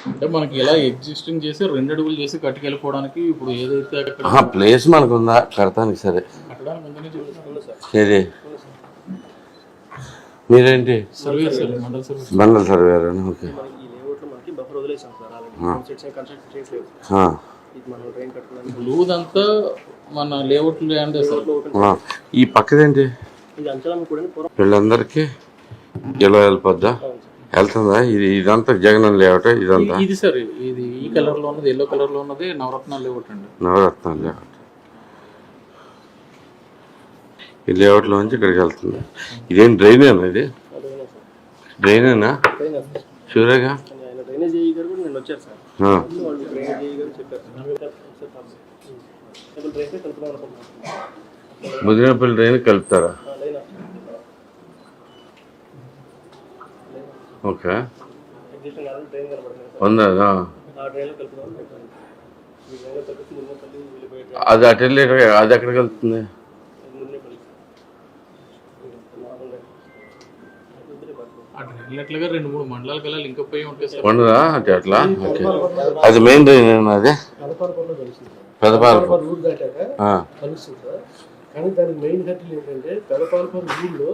అంటే మనకి ఇలా ఎగ్జిస్టింగ్ చేసి 2 అడుగులు చేసి కట్టుకెళ్ళిపోవడానికి ఇప్పుడు ఏదైతే అక్కడ ప్లేస్ మనకు ఉందా కడతానికి? సరే కట్టడానికి ముందునే చూపిస్తుంది సార్. ఏది మీరేంటి సర్వేర్ సార్, మండల సర్వేర్. మండల సర్వేర్? ఓకే. ఈ లేఅవుట్లో మనకి బఫర్ వదిలేసాం సార్, ఆల్రెడీ సెట్స్ కన్స్ట్రక్ట్ చేయలేదు. ఇది మనం ట్రైన్ కట్టుకోవడానికి బ్లూదంతా మన లేఅవుట్ ల్యాండ్ సార్. ఈ పక్కదేంటి? ఇది అంచనా కూడా వీళ్ళందరికీ ఎలా వెళ్ళిపోద్దా? వెళ్తుందా? ఇదంతా జగన్ లేఅవుట్ ఇదంతా? ఇది సార్, ఇది ఈ కలర్ లో ఉన్నది, ఎల్లో కలర్ లో ఉన్నది నవరత్నాలు లేఅవుట్ అండి. నవరత్నాలు లేఅవుట్. ఈ లేఅవుట్ లో నుంచి ఇక్కడికి వెళ్తుంది. ఇదేం డ్రైనేనా? ఇది డ్రైనేనా? షూరేగా? డ్రైనేజ్ ఏఈ గారు కూడా నేను వచ్చారు సార్. వాళ్ళు డ్రైనేజ్ ఏఈ గారు చెప్పారు సార్, ముదినపల్లి డ్రైన్ కలుపుతారా? ఓకే. ఉందా? అది అటు వెళ్ళి అది ఎక్కడికి వెళ్తుంది? అట్లా 2-3 మండలాలకు వెళ్ళాలి, ఇంకా పోయి ఉంటాయి సార్. ఉండదా అంటే అట్లా? ఓకే. అది మెయిన్ డ్రైన్ అది పెదపాలపూర్ రూట్ దాటాక కలుస్తుంది సార్. కానీ దానికి మెయిన్ కట్టలు ఏంటంటే పెదపాలపూర్ రూట్లో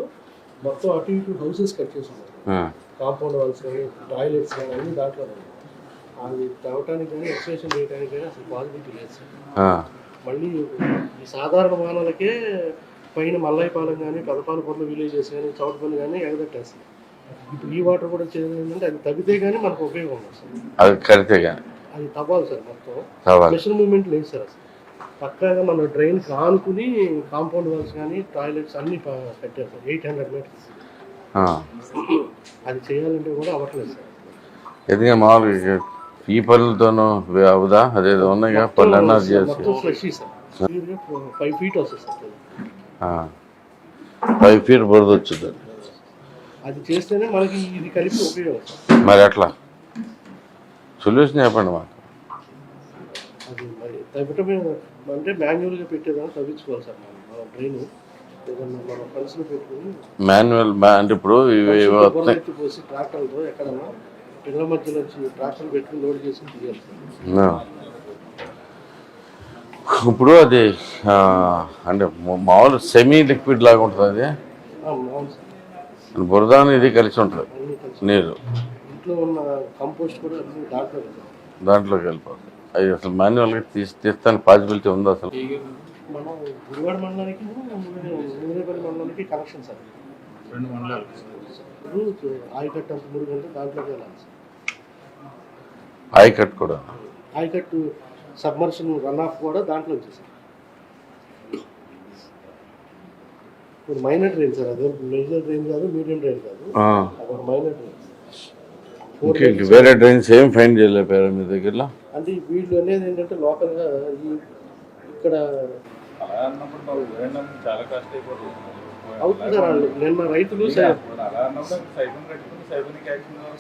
మొత్తం అటు ఇటు హౌసెస్ కట్ చేస్తున్నారు. కాంపౌండ్ వాల్స్ కానీ టాయిలెట్స్ కానీ అన్ని దాంట్లో అది తవ్వటానికి కానీ ఎక్స్టెన్షన్ చేయడానికి కానీ అసలు పాసిబిలిటీ లేదు సార్. మళ్ళీ ఈ సాధారణ వాహనాలకే పైన మల్లాయిపాలెం కానీ పెదపాలపూర్లో విలేజెస్ కానీ చౌటపల్లి కానీ ఎగదట్టేస్తాయి. ఇప్పుడు ఈ వాటర్ కూడా చేయాలి ఏంటంటే అది తగ్గితే కానీ మనకు ఉపయోగం ఉండదు సార్. అది కడితే కానీ అది తవ్వాలి సార్. మొత్తం స్పెషల్ మూవ్మెంట్ లేదు సార్. అసలు పక్కాగా మన డ్రైన్ ఆనుకుని కాంపౌండ్ వాల్స్ కానీ టాయిలెట్స్ అన్ని కట్టారు సార్. 800 మీటర్స్. అది చేయాలంటే కూడా అవ్వట్లేదు సార్. ఎందుకంటే మామూలుగా ఈ పళ్ళతోనూ అవుదా? అదేదో ఉన్నాయి పళ్ళు అన్నారు చేసి 5 feet వస్తుంది సార్. 5 feet బురద వచ్చింది. అది చేస్తేనే మనకి ఇది కలిపి ఉపయోగం సార్. మరి ఎట్లా సొల్యూషన్ చెప్పండి మాకు. అది మరి తగ్గటమే అంటే మాన్యువల్గా పెట్టేదాన్ని తగ్గించుకోవాలి సార్. మన డ్రైన్ ఏదన్నా మన ఫండ్స్లో పెట్టుకుని మాన్యువల్ అంటే ఇప్పుడు పోసి ట్రాక్టర్తో ఎక్కడన్నా పిల్లల మధ్యలో వచ్చి ట్రాక్టర్ పెట్టుకుని లోడ్ చేసుకుని తీయాలి సార్. ఇప్పుడు అది అంటే మామూలు సెమీ లిక్విడ్ లాగా ఉంటుంది అది. అవును సార్. బురదాన్ని ఇది కలిసి ఉంటుంది నీరు. ఇంట్లో ఉన్న కంపోస్ట్ కూడా దాంట్లోకి వెళ్ళిపోతుంది. అది అసలు మాన్యువల్గా తీస్తానికి పాసిబిలిటీ ఉందా అసలు? మనం గుడివాడ మండలానికి ముదినేపల్లి మండలానికి కనెక్షన్ సార్. 2 మండలాలు. ఆయకట్టు అంత మురుగంటే దాంట్లోకి వెళ్ళాలి సార్. ఆయకట్టు కూడా? ఆయకట్టు సబ్మర్షన్ రన్ ఆఫ్ కూడా దాంట్లో వచ్చేసారు. ఇప్పుడు మైనర్ డ్రైన్ సార్. అదే మేజర్ డ్రైన్ కాదు, మీడియం డ్రైన్ కాదు, అదొక మైనర్ డ్రైన్. వేరే డ్రైన్స్ ఏం ఫైండ్ చేయలేపారు మీ దగ్గరలో? అంటే వీళ్ళు అనేది ఏంటంటే లోకల్గా ఇక్కడ అవుతుంది సార్. నిన్న రైతులు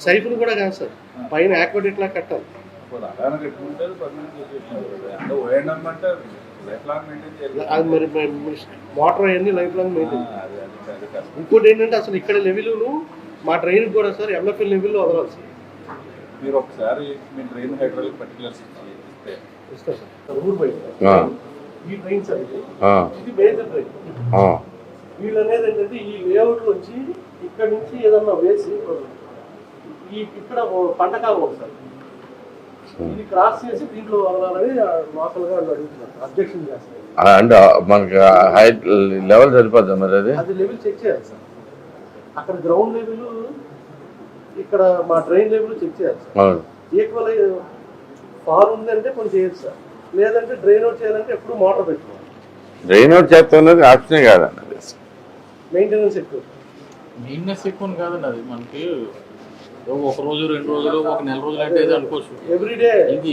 సైఫులు కూడా కాదు సార్, పైన యాక్వడెట్ లా కట్టాలి. అది మరి వాటర్ అవన్నీ లైఫ్ లాంగ్ మెయింటైన్. ఇంకోటి ఏంటంటే అసలు ఇక్కడ లెవెల్ను మా డ్రైన్ కూడా సార్ ఎంఎఫ్ఎల్ లెవెల్లో వదలాలి సార్. మీరు ఒకసారి మీ డ్రైన్ హైడ్రాలిక్ పర్టికులర్స్ ఇస్తారు సార్. ఊరు బయట ఈ డ్రైన్ సార్, ఇది మేజర్ డ్రైన్. వీళ్ళు అనేది ఏంటంటే ఈ లేఅవుట్ నుంచి ఇక్కడ నుంచి ఏదన్నా వేసి ఇక్కడ పంటకాలం వస్తారు, ఇది క్రాస్ చేసి దీంట్లో వదలాలని లోకల్గా అడుగుతున్నారు, అబ్జెక్షన్ చేస్తారు. అంటే మనకి హైట్ లెవెల్ సరిపోద్దా మరి? అది లెవెల్ చెక్ చేయాలి సార్. అక్కడ గ్రౌండ్ లెవెల్, ఇక్కడ మా డ్రైన్ లెవెల్ చెక్ చేయాలి సార్. ఈక్వల్ ఫార్ ఉందంటే కొంచెం చేయొచ్చు సార్, లేదంటే డ్రైన్ అవుట్ చేయాలంటే ఎప్పుడు మోటార్ పెట్టుకోవాలి. డ్రైన్ అవుట్ చేస్తున్నది ఆప్షనే కాదండి. మెయింటెనెన్స్ ఎక్కువ. మెయింటెనెన్స్ ఎక్కువ కాదండి. అది మనకి 1 రోజు 2 రోజులు 1 నెల రోజులు అంటే అనుకోవచ్చు. ఎవ్రీడే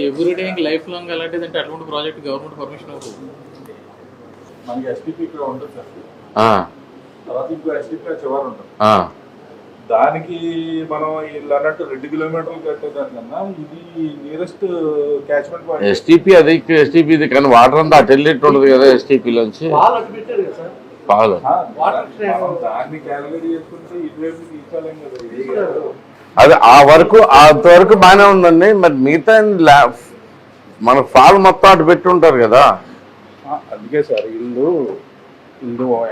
ఎవ్రీడే ఇంక లైఫ్ లాంగ్ అలాంటిది అంటే అటువంటి ప్రాజెక్ట్ గవర్నమెంట్ పర్మిషన్ అవుతుంది. మనకి ఎస్టీపీ ఇక్కడ ఉంటుంది సార్. తర్వాత ఇంకో ఎస్టీపీ చివరి ఉంటుంది. దానికి మనం ఇలా అన్నట్టు 2 kilometers కట్టేదానికన్నా ఇది నియరెస్ట్ క్యాచ్మెంట్ పాయింట్ ఎస్టీపీ. అది ఎస్టీపీ కానీ వాటర్ అంతా అటు వెళ్ళేట్టు ఉండదు కదా ఎస్టీపీలోంచి. పాలు దాన్ని క్యాలిక్యులేట్ చేసుకుంటే ఇటువైపు తీసుకోలేం కదా. అది ఆ వరకు అంతవరకు బాగానే ఉందండి. మరి మిగతా మన ఫాల్ మొత్తం అటు పెట్టి ఉంటారు కదా. అందుకే సార్ ఇల్లు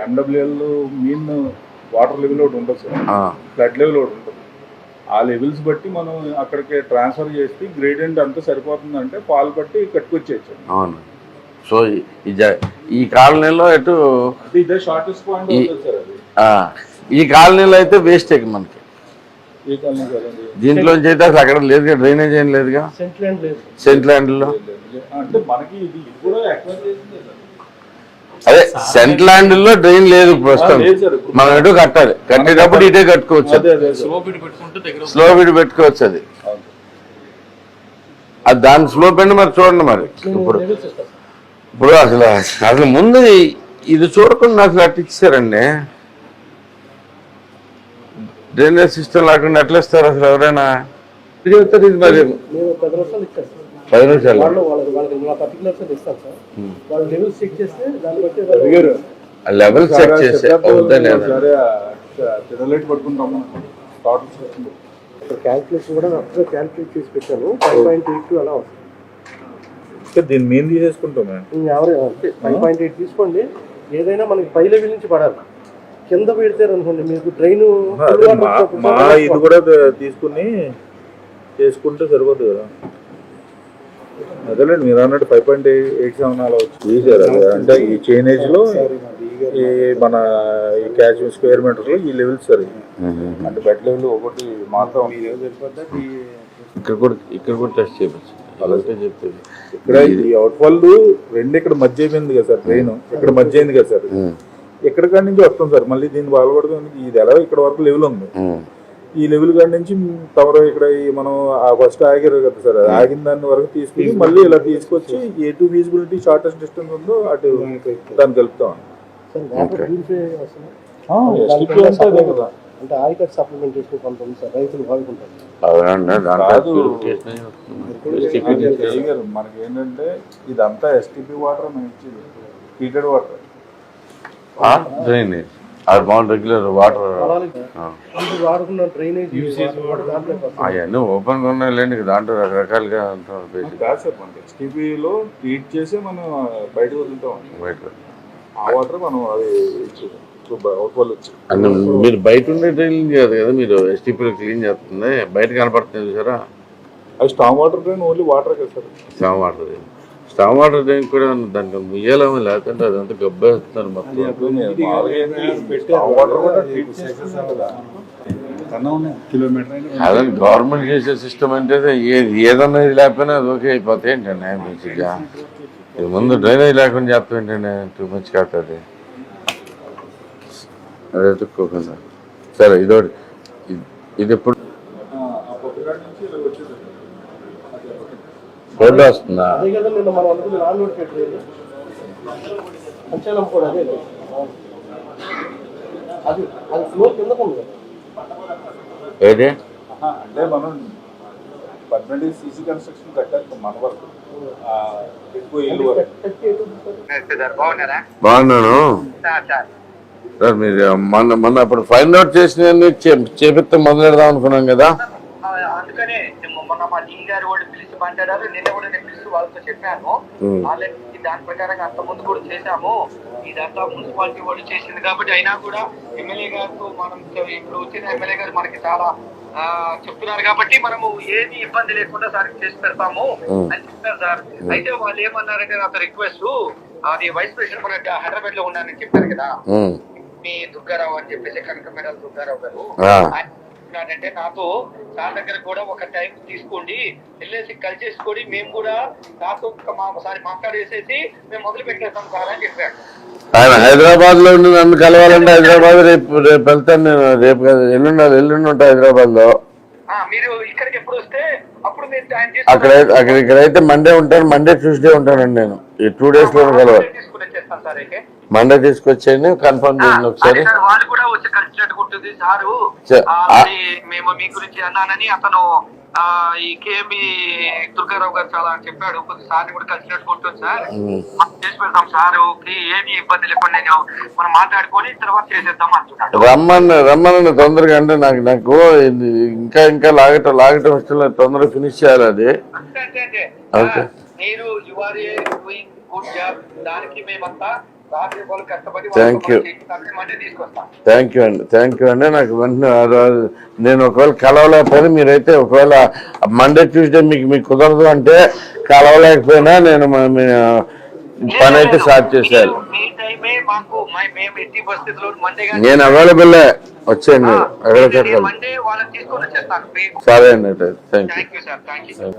ఎండబ్ల్యూఎల్ మీన్ వాటర్ లెవెల్ ఒకటి ఉంటుంది సార్, ఫ్లడ్ లెవెల్ ఒకటి ఉంటుంది. ఆ లెవెల్స్ బట్టి మనం అక్కడికి ట్రాన్స్ఫర్ చేసి గ్రేడియంట్ అంతా సరిపోతుందంటే పాలు బట్టి కట్టుకొచ్చేయచ్చు. అవును. సో ఈ కాలనీలో ఎటు ఇదే షార్టెస్ట్ పాయింట్ అవుతుంది సార్ అది. ఈ కాలనీలో అయితే వేస్ట్ మనకి. ఏ కాలనీ కదండి, దీంట్లోంచి అయితే అసలు అక్కడ లేదుగా, డ్రైనేజ్ ఏం లేదుగా సెంట్ ల్యాండ్లో. అంటే మనకి ఇది కూడా ఎక్వైర్ చేసిందే సార్. అదే సెంట్ ల్యాండ్ లో డ్రైన్ లేదు ప్రస్తుతం. మనం ఎటు కట్టాలి, కట్టేటప్పుడు ఇటే కట్టుకోవచ్చు. స్లో బిడ్ పెట్టుకోవచ్చు. అది దాని స్లోప్ అండి. మరి చూడండి మరి ఇప్పుడు అసలు ముందు ఇది చూడకుండా అసలు అట్టు ఇచ్చారండి. డ్రైనేజ్ సిస్టమ్ లేకుండా ఎట్లా ఇస్తారు అసలు ఎవరైనా? చెప్తారు ఇది మరి 10 నిమిషాలు లెవెల్ చెక్ చేస్తే క్యాల్కులేషన్ కూడా క్యాల్కులేట్ చేసి పెట్టాను. 5.82 అలా వస్తుంది. దీన్ని మేము తీసేసుకుంటాం. 5.8 తీసుకోండి. ఏదైనా మనకి పై లెవెల్ నుంచి పడాలి. కింద పెడతారు అనుకోండి మీకు డ్రైన్ ఇది కూడా తీసుకుని చేసుకుంటే సరిపోతుంది కదా. అదేలేండి మీరు అన్నట్టు 5.87 అలా వచ్చి అంటే ఈ చైనేజ్ లో ఈ మన ఈ క్యాచ్ స్క్వేర్ మీటర్ లో ఈ లెవెల్స్ సరే అంటే బెడ్ లెవెల్ ఒకటి మాత్రం ఇక్కడ కూడా టెస్ట్ చేయవచ్చు. అలాగే చెప్పేది ఇక్కడ ఈ అవుట్ ఫాల్ రెండు ఇక్కడ మధ్య అయిపోయింది కదా సార్, ట్రైన్ ఇక్కడ మధ్య అయింది కదా సార్. ఇక్కడ కాడి నుంచి వస్తాం సార్, మళ్ళీ దీన్ని బాగుపడుతుంది. ఇది ఎలా ఇక్కడ వరకు లెవెల్ ఉంది, ఈ లెవెల్ కాడి నుంచి తమరు ఇక్కడ మనం ఫస్ట్ ఆగారు కదా సార్, ఆగిన దాని వరకు తీసుకుని మళ్ళీ ఇలా తీసుకొచ్చి ఎటు ఫీజిబిలిటీ షార్టెస్ట్ డిస్టెన్స్ ఉందో అటు దాన్ని కలుపుతాం. అంటే ఆయికట్ సప్లిమెంటేషన్ కొంత ఉంది సార్, రైతులు వాడుకుంటారు. మనకి ఏంటంటే ఇదంతా ఎస్టీపీ వాటర్ మేము ఇచ్చేది హీటెడ్ వాటర్, డ్రైనేజ్ అది బాగుంది. రెగ్యులర్ వాటర్ వాడుకున్న డ్రైనేజ్ అవన్నీ ఓపెన్ గా ఉన్నాయిలేండి. దాంట్లో రకరకాలుగా కాదు సార్, మనకి ఎస్టీపీలో ట్రీట్ చేసి మనం బయటకు వదులుతాం. బయట ఆ వాటర్ మనం అది మీరు బయట ఉండే డ్రైన్ కాదు కదా, మీరు ఎస్టీపీలో క్లీన్ చేస్తుంది బయట కనపడుతుంది చూసారా. అది storm water drain only water కదా సార్. స్టామ్ వాటర్ డ్రైన్ కూడా దానికి ముయ్యాలేమో, లేకపోతే అదంతా గబ్బేస్తున్నారు మొత్తం. అదే గవర్నమెంట్ చేసే సిస్టమ్ అంటే ఏదన్నా ఇది లేకపోయినా అది ఓకే అయిపోతాయి ఏంటండి మంచిగా. ఇది ముందు డ్రైనేజ్ లేకుండా చెప్తా ఏంటండి, టూ మచ్ కాదు. అదే ఎత్తుక్కోకుండా సరే. ఇది ఎప్పుడు రోడ్డు వస్తుందా? అదే కదా నిన్న మనం అనుకున్న నాన్ లోడ్ పెట్టలేదు అంచలం కూడా అదే అది అది ఫ్లోర్ కిందకు ఉంది కదా. ఏది అంటే మనం 18 సీసీ కన్స్ట్రక్షన్ కట్టారు మన వరకు ఎక్కువ ఇల్లు వరకు. బాగున్నాను సార్. మీరు మొన్న అప్పుడు ఫైండ్ అవుట్ చేసిన చేపిస్తే మొదలెడదాం అనుకున్నాం కదా. అందుకనే మొన్న మా టీం గారు వాళ్ళు పిలిచి మాట్లాడారు. నిన్న కూడా నేను పిలిచి వాళ్ళతో చెప్పాను. ఆల్రెడీ దాని ప్రకారంగా అంత ముందు కూడా చేశాము. ఇదంతా మున్సిపాలిటీ వాళ్ళు చేసింది కాబట్టి అయినా కూడా ఎమ్మెల్యే గారితో మనం ఇప్పుడు వచ్చిన ఎమ్మెల్యే గారు మనకి చాలా చెప్తున్నారు కాబట్టి మనము ఏది ఇబ్బంది లేకుండా సార్ చేసి పెడతాము అని చెప్పారు సార్. అయితే వాళ్ళు ఏమన్నారంటే నాతో రిక్వెస్ట్, అది వైస్ ప్రెసిడెంట్ మన హైదరాబాద్ లో ఉన్నానని చెప్పారు కదా మీ దుర్గారావు అని చెప్పేసి, కనకమేడల దుర్గారావు గారు. అంటే నాతో సార్ దగ్గర కూడా ఒక టైం తీసుకోండి, వెళ్ళేసి కలిసేసుకొని మేము కూడా నాతో ఒకసారి మాట్లాడేసేసి మేము మొదలు పెట్టేస్తాం సార్ అని చెప్పాడు. ఆయన హైదరాబాద్ లో ఉండి నన్ను కలవాలంటే హైదరాబాద్ రేపు వెళ్తాను నేను. రేపు కదా ఎల్లుండి ఉంటా హైదరాబాద్ లో. మీరు ఇక్కడికి ఎప్పుడు వస్తే అప్పుడు మీరు ఇక్కడైతే మండే ఉంటాను, మండే ట్యూస్డే ఉంటానండి నేను. ఈ 2 days లో కలవాలి. మండే తీసుకొచ్చేయండి, కన్ఫర్మ్ చేయండి ఒకసారి. వాళ్ళు కూడా వచ్చి కలిసినట్టు ఉంటుంది సారు. మేము మీ గురించి అన్నానని అతను ఈ కేఎంఈ దుర్గారావు గారు చాలా చెప్పాడు, కొద్దిసార్లు కూడా కలిసినట్టు ఉంటుంది సార్, మనం చేసి పెడతాం సార్, ఏమి ఇబ్బంది లేకుండా నేను మనం మాట్లాడుకొని తర్వాత చేసేద్దాం అంటున్నాడు. రమ్మని తొందరగా, అంటే నాకు ఇంకా లాగటం ఇష్టం లేదు, తొందరగా ఫినిష్ చేయాలి అది. అంటే మీరు you are a doing good job, దానికి మేమంతా రాత్రి వాళ్ళు కష్టపడి థ్యాంక్ యూ అండి. నాకు వెంటనే నేను ఒకవేళ కలవలేకపోయినా, మీరైతే ఒకవేళ మండే ట్యూస్డే మీకు కుదరదు అంటే కలవలేకపోయినా నేను పని అయితే స్టార్ట్ చేసేయాలి. నేను అవైలబుల్ వచ్చేయండి, మండే వాళ్ళని తీసుకొని వచ్చేస్తాను. సరే అండి, థ్యాంక్ యూ.